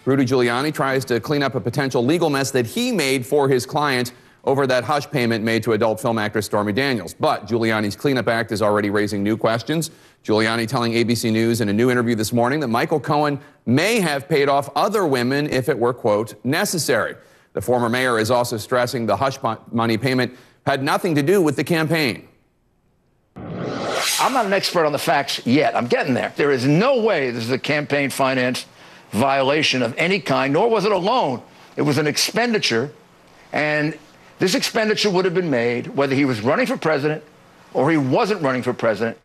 Rudy Giuliani tries to clean up a potential legal mess that he made for his client over that hush payment made to adult film actress Stormy Daniels. But Giuliani's cleanup act is already raising new questions. Giuliani telling ABC News in a new interview this morning that Michael Cohen may have paid off other women if it were, quote, necessary. The former mayor is also stressing the hush money payment had nothing to do with the campaign. I'm not an expert on the facts yet. I'm getting there. There is no way this is a campaign finance violation of any kind, nor was it a loan. It was an expenditure, and this expenditure would have been made whether he was running for president or he wasn't running for president.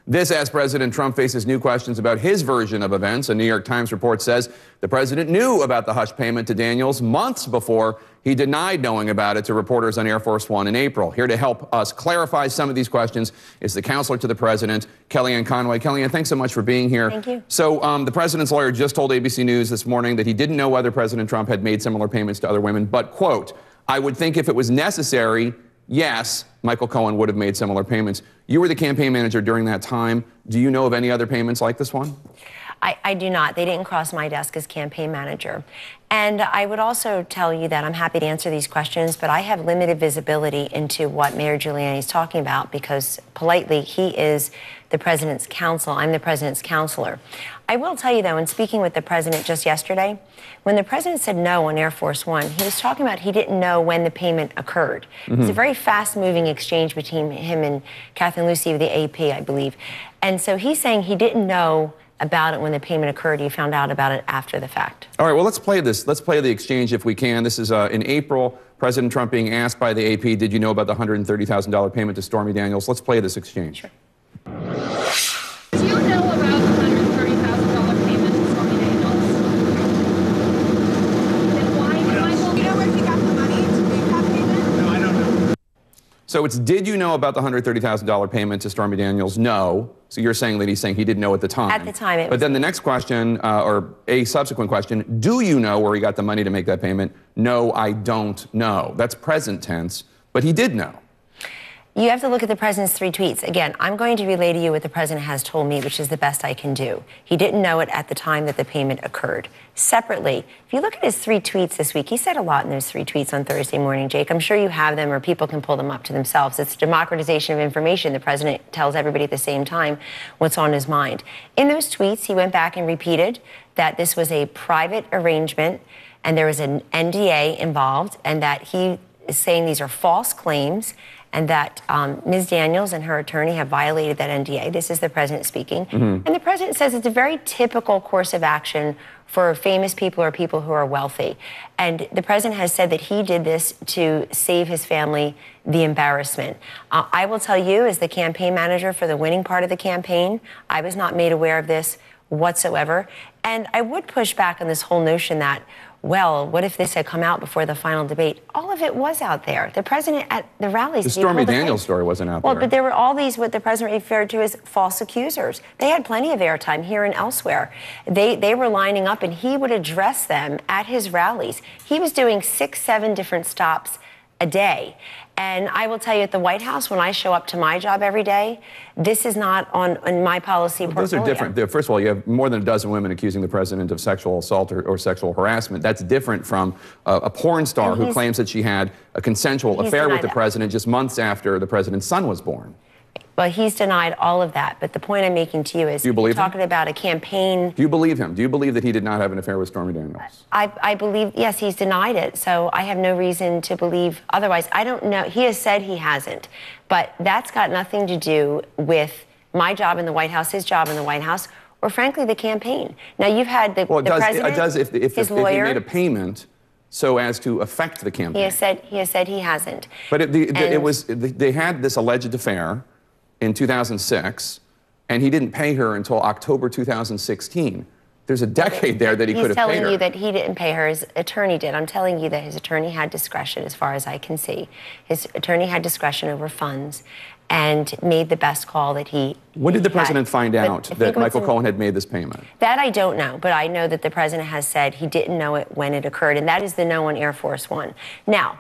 This as President Trump faces new questions about his version of events. A New York Times report says the president knew about the hush payment to Daniels months before he denied knowing about it to reporters on Air Force One in April. Here to help us clarify some of these questions is the counselor to the president, Kellyanne Conway. Kellyanne, thanks so much for being here. Thank you. So the president's lawyer just told ABC News this morning that he didn't know whether President Trump had made similar payments to other women, but, quote, I would think if it was necessary, yes, Michael Cohen would have made similar payments. You were the campaign manager during that time. Do you know of any other payments like this one? I do not. They didn't cross my desk as campaign manager. And I would also tell you that I'm happy to answer these questions, but I have limited visibility into what Mayor Giuliani is talking about because, politely, he is the president's counsel. I'm the president's counselor. I will tell you, though, in speaking with the president just yesterday, when the president said no on Air Force One, he was talking about he didn't know when the payment occurred. Mm-hmm. It's a very fast-moving exchange between him and Kathleen Lucy of the AP, I believe. And so he's saying he didn't know about it when the payment occurred. He found out about it after the fact. All right, well, let's play this. Let's play the exchange if we can. This is in April, President Trump being asked by the AP, did you know about the $130,000 payment to Stormy Daniels? Let's play this exchange. Sure. Do you know about the $130,000 payment to Stormy Daniels? Then why did Michael... Do you know where he got the money to make that payment? No, I don't know. So it's, did you know about the $130,000 payment to Stormy Daniels? No. So you're saying that he's saying he didn't know at the time. At the time, it But was... then the next question, or a subsequent question, do you know where he got the money to make that payment? No, I don't know. That's present tense, but he did know. You have to look at the president's 3 tweets. Again, I'm going to relay to you what the president has told me, which is the best I can do. He didn't know it at the time that the payment occurred. Separately, if you look at his 3 tweets this week, he said a lot in those 3 tweets on Thursday morning, Jake. I'm sure you have them or people can pull them up to themselves. It's democratization of information. The president tells everybody at the same time what's on his mind. In those tweets, he went back and repeated that this was a private arrangement and there was an NDA involved and that he is saying these are false claims and that Ms. Daniels and her attorney have violated that NDA. This is the president speaking. Mm-hmm. And the president says it's a very typical course of action for famous people or people who are wealthy. And the president has said that he did this to save his family the embarrassment. I will tell you, as the campaign manager for the winning part of the campaign, I was not made aware of this whatsoever. And I would push back on this whole notion that, well, what if this had come out before the final debate? All of it was out there. The president at the rallies... The Stormy Daniels story wasn't out there. Well, but there were all these, what the president referred to as false accusers. They had plenty of airtime here and elsewhere. They were lining up, and he would address them at his rallies. He was doing 6, 7 different stops a day. And I will tell you, at the White House, when I show up to my job every day, this is not on my policy portfolio. Those are different. First of all, you have more than a dozen women accusing the president of sexual assault or sexual harassment. That's different from a porn star who claims that she had a consensual affair with the president just months after the president's son was born. Well, he's denied all of that. But the point I'm making to you is, you're talking about a campaign. Do you believe him? Do you believe that he did not have an affair with Stormy Daniels? I believe, yes, he's denied it. So I have no reason to believe otherwise. I don't know. He has said he hasn't. But that's got nothing to do with my job in the White House, his job in the White House, or frankly, the campaign. Now, you've had the president, it does if his lawyer, he made a payment so as to affect the campaign. He has said he hasn't. But they had this alleged affair in 2006, and he didn't pay her until October 2016. There's a decade there that he could have paid her. He's telling you that he didn't pay her. His attorney did. I'm telling you that his attorney had discretion, as far as I can see. His attorney had discretion over funds and made the best call that he When did the president find out that Michael Cohen had made this payment? That I don't know, but I know that the president has said he didn't know it when it occurred, and that is the no on Air Force One. Now,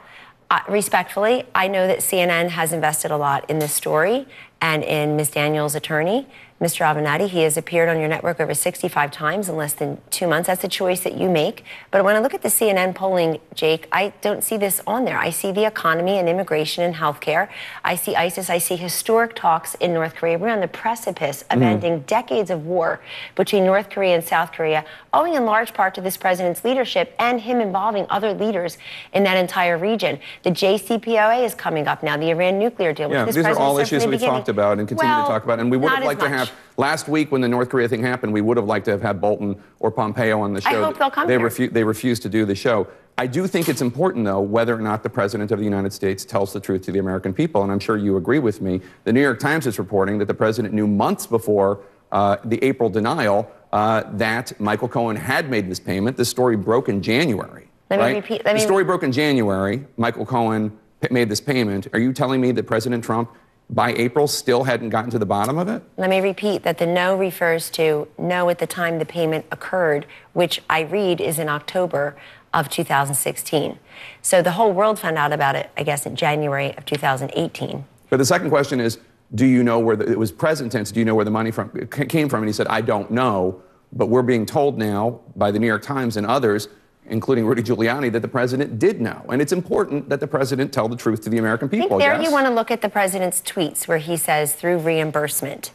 respectfully, I know that CNN has invested a lot in this story, and in Ms. Daniels' attorney, Mr. Avenatti. He has appeared on your network over 65 times in less than 2 months. That's a choice that you make. But when I look at the CNN polling, Jake, I don't see this on there. I see the economy and immigration and healthcare. I see ISIS. I see historic talks in North Korea. We're on the precipice of ending decades of war between North Korea and South Korea, owing in large part to this president's leadership and him involving other leaders in that entire region. The JCPOA is coming up now, the Iran nuclear deal. Yeah, these are all issues we've talked about and continue to talk about. And we would have liked to have, last week when the North Korea thing happened, we would have liked to have had Bolton or Pompeo on the show. I hope they'll come here. They refused to do the show. I do think it's important, though, whether or not the President of the United States tells the truth to the American people. And I'm sure you agree with me. The New York Times is reporting that the President knew months before the April denial that Michael Cohen had made this payment. The story broke in January. The story broke in January. Michael Cohen made this payment. Are you telling me that President Trump, by April, still hadn't gotten to the bottom of it? Let me repeat that the no refers to no at the time the payment occurred, which I read is in October of 2016. So the whole world found out about it, I guess, in January of 2018. But the second question is, do you know where it was present tense? Do you know where the money came from? And he said, I don't know. But we're being told now by the New York Times and others, including Rudy Giuliani, that the president did know. And it's important that the president tell the truth to the American people. I think you want to look at the president's tweets where he says through reimbursement.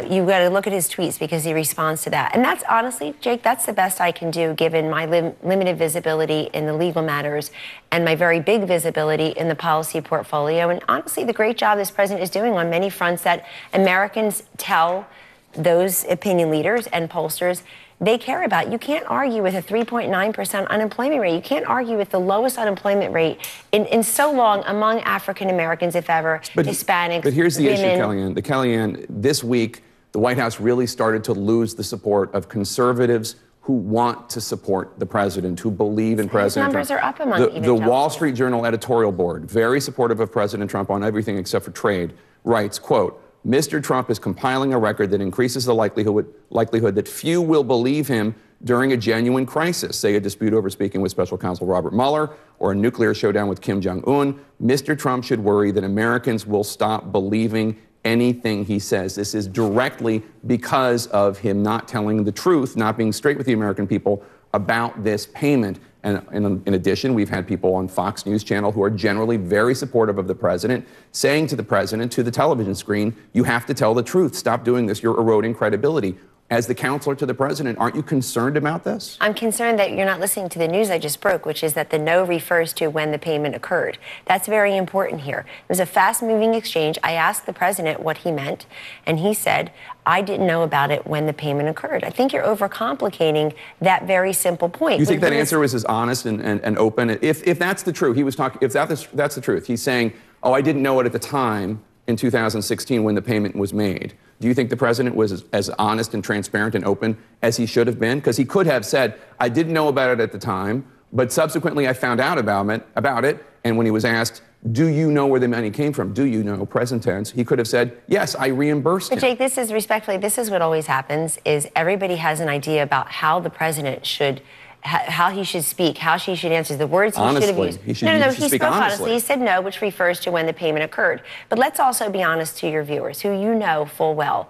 You've got to look at his tweets because he responds to that. And that's honestly, Jake, that's the best I can do given my limited visibility in the legal matters and my very big visibility in the policy portfolio. And honestly, the great job this president is doing on many fronts that Americans tell those opinion leaders and pollsters they care about. You can't argue with a 3.9% unemployment rate. You can't argue with the lowest unemployment rate in so long among African Americans, if ever, Hispanics. But here's the women. issue, Kellyanne. Kellyanne, this week, the White House really started to lose the support of conservatives who want to support the president, who believe in President Trump. Numbers are up among the Wall Street Journal editorial board, very supportive of President Trump on everything except for trade, writes, quote, Mr. Trump is compiling a record that increases the likelihood that few will believe him during a genuine crisis, say a dispute over speaking with Special Counsel Robert Mueller or a nuclear showdown with Kim Jong-un. Mr. Trump should worry that Americans will stop believing anything he says. This is directly because of him not telling the truth, not being straight with the American people about this payment. And in addition, we've had people on Fox News Channel who are generally very supportive of the president, saying to the president, to the television screen, you have to tell the truth. Stop doing this. You're eroding credibility. As the counselor to the president, aren't you concerned about this? I'm concerned that you're not listening to the news I just broke, which is that the no refers to when the payment occurred. That's very important here. It was a fast-moving exchange. I asked the president what he meant, and he said, I didn't know about it when the payment occurred. I think you're overcomplicating that very simple point. You think that answer was as honest and open? If that's the truth, he was talking, if that's the truth, he's saying, oh, I didn't know it at the time in 2016 when the payment was made. Do you think the president was as honest and transparent and open as he should have been? Because he could have said, I didn't know about it at the time, but subsequently I found out about it. And when he was asked, do you know where the money came from? Do you know, present tense, he could have said, yes, I reimbursed him. But Jake, this is respectfully, this is what always happens, is everybody has an idea about how the president should how he should speak, how she should answer, the words he should have used. He spoke honestly. He said no, which refers to when the payment occurred. But let's also be honest to your viewers, who you know full well,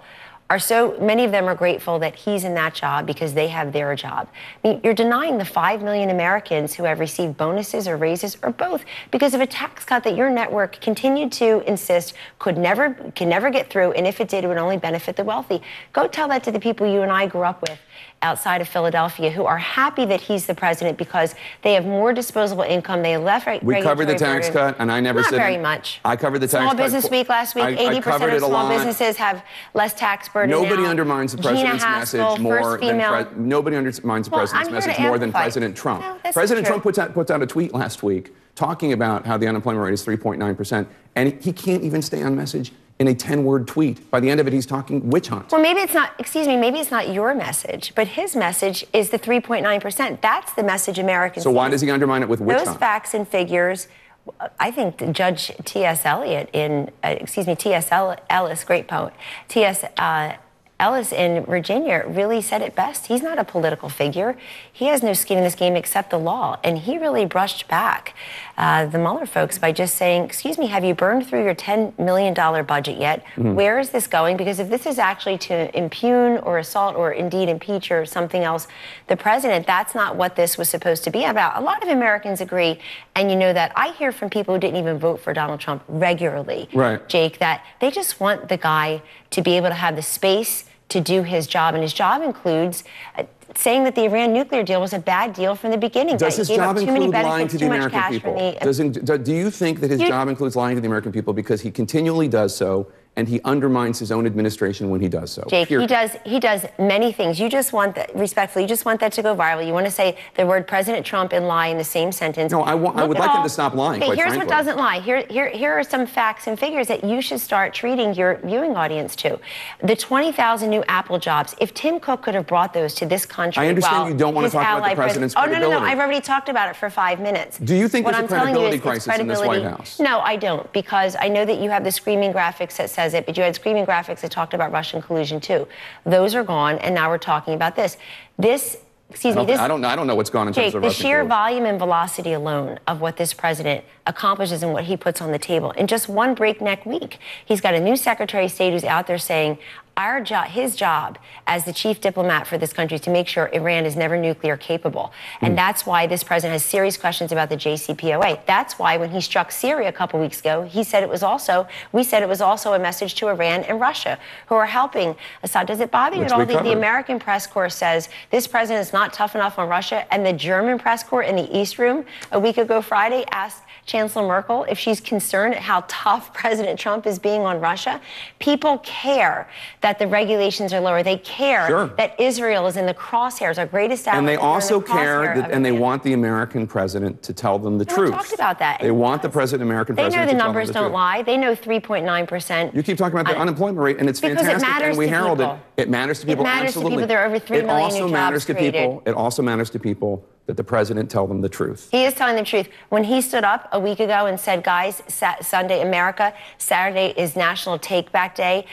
are so many of them are grateful that he's in that job because they have their job. I mean, you're denying the 5 million Americans who have received bonuses or raises or both because of a tax cut that your network continued to insist can never get through, and if it did, it would only benefit the wealthy. Go tell that to the people you and I grew up with outside of Philadelphia who are happy that he's the president because they have more disposable income. They have less We covered the tax cut, and I never said... Not very much. I covered the tax cut. Small Business Week last week, 80% of small businesses have less tax burden Nobody now. undermines the president's message more than... Nobody undermines the president's message more than President Trump. No, President Trump puts out a tweet last week talking about how the unemployment rate is 3.9%, and he can't even stay on message in a 10-word tweet. By the end of it, he's talking witch hunt. Well, maybe it's not your message, but his message is the 3.9%. That's the message Americans So why does he undermine it with witch hunt? Those facts and figures, I think Judge T.S. Ellis, great poet, T.S. Ellis in Virginia really said it best. He's not a political figure. He has no skin in this game except the law. And he really brushed back the Mueller folks by just saying, excuse me, have you burned through your $10 million budget yet? Where is this going? Because if this is actually to impugn or assault or indeed impeach or something else, the president, that's not what this was supposed to be about. A lot of Americans agree. And you know that I hear from people who didn't even vote for Donald Trump regularly, right, Jake, that they just want the guy to be able to have the space to do his job. And his job includes saying that the Iran nuclear deal was a bad deal from the beginning. Does his job include lying to the American people? Do you think that his job includes lying to the American people because he continually does so and he undermines his own administration when he does so? Jake, he does many things. You just want that, respectfully, you just want that to go viral. You want to say the word President Trump and lie in the same sentence. No, I would like him to stop lying, okay, quite here's frankly. what doesn't lie. Here are some facts and figures that you should start treating your viewing audience to. The 20,000 new Apple jobs, if Tim Cook could have brought those to this country, I understand you don't want to talk about the president's credibility. Oh, no, I've already talked about it for 5 minutes. Do you think there's a credibility crisis in this White House? No, I don't, because I know that you have the screaming graphics that says it, but you had screaming graphics that talked about Russian collusion too. Those are gone, and now we're talking about this. I don't know what's gone in terms of Russian collusion. The sheer volume and velocity alone of what this president accomplishes and what he puts on the table in just one breakneck week. He's got a new Secretary of State who's out there saying his job as the chief diplomat for this country is to make sure Iran is never nuclear capable. And that's why this president has serious questions about the JCPOA. That's why when he struck Syria a couple weeks ago, we said it was also a message to Iran and Russia, who are helping Assad. Does it bother you at all that the American press corps says this president is not tough enough on Russia, and the German press corps in the East Room a week ago Friday asked Chancellor Merkel if she's concerned at how tough President Trump is being on Russia? People care that the regulations are lower. They care that Israel is in the crosshairs, our greatest ally. And they also care that, and they want the American president to tell them the truth. We talked about that. They want the American president to tell them the truth. They know the numbers don't lie. They know 3.9%. You keep talking about the unemployment rate, and it's fantastic, and we herald it. It matters to people, absolutely. To people. There are over 3 million new jobs created. It also matters to people that the president tell them the truth. He is telling the truth. When he stood up a week ago and said, guys, Sunday, America, Saturday is National Take Back Day.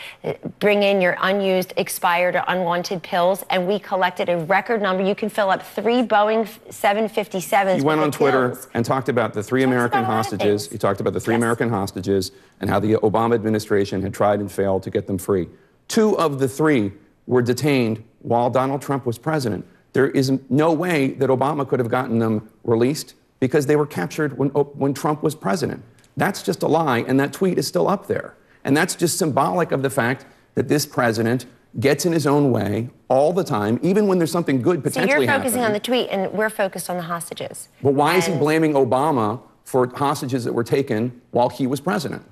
Bring in your unused, expired, or unwanted pills. And we collected a record number. You can fill up 3 Boeing 757s. He went on Twitter and talked about the 3 American hostages. He talked about the 3 American hostages and how the Obama administration had tried and failed to get them free. 2 of the 3 were detained while Donald Trump was president. There is no way that Obama could have gotten them released because they were captured when Trump was president. That's just a lie, and that tweet is still up there. And that's just symbolic of the fact that this president gets in his own way all the time, even when there's something good potentially happening. So you're focusing on the tweet, and we're focused on the hostages. But why is he blaming Obama for hostages that were taken while he was president?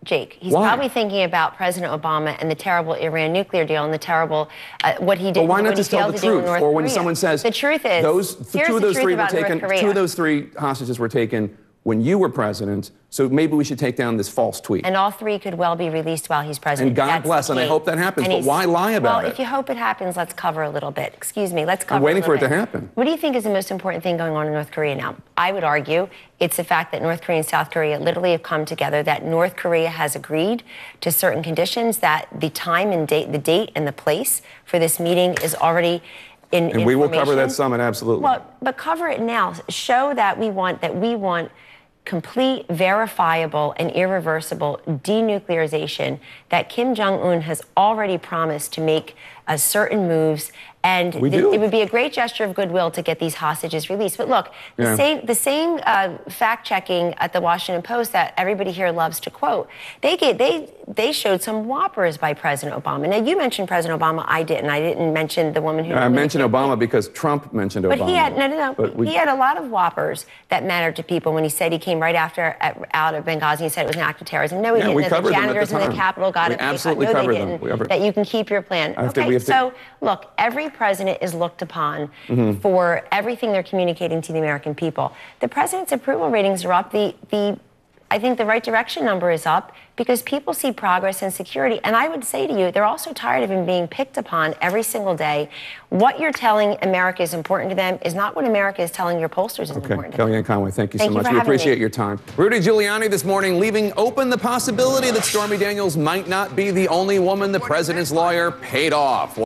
Jake, he's probably thinking about President Obama and the terrible Iran nuclear deal and the terrible what he did. But why not just tell the truth? Or when someone says the truth is two of those 3 were taken, 2 of those 3 hostages were taken when you were president, so maybe we should take down this false tweet. And all 3 could well be released while he's president. And God bless, and I hope that happens, but why lie about it? Well, if you hope it happens, let's cover a little bit. Excuse me, let's cover I'm waiting for it to happen. What do you think is the most important thing going on in North Korea now? I would argue it's the fact that North Korea and South Korea literally have come together, that North Korea has agreed to certain conditions, that the time and date, the date and the place for this meeting is already in we will cover that summit, absolutely. Well, but cover it now. Show that we want complete, verifiable, and irreversible denuclearization, that Kim Jong-un has already promised to make certain moves, and it would be a great gesture of goodwill to get these hostages released. But look, the same fact-checking at the Washington Post that everybody here loves to quote, they showed some whoppers by President Obama. Now, you mentioned President Obama. I didn't. I didn't mention the woman who... I mentioned Obama because Trump mentioned Obama. But he had, he had a lot of whoppers that mattered to people when he said he came right out of Benghazi and said it was an act of terrorism. No, he didn't. The janitors in the Capitol got it. Absolutely covered them. That you can keep your plan. So, look, every president is looked upon for everything they're communicating to the American people. The president's approval ratings are up. The I think the right direction number is up because people see progress and security. And I would say to you, they're also tired of him being picked upon every single day. What you're telling America is important to them is not what America is telling your pollsters is important to them. Kellyanne Conway, thank you so much. for We having appreciate me. your time. Rudy Giuliani this morning leaving open the possibility that Stormy Daniels might not be the only woman the president's lawyer paid off.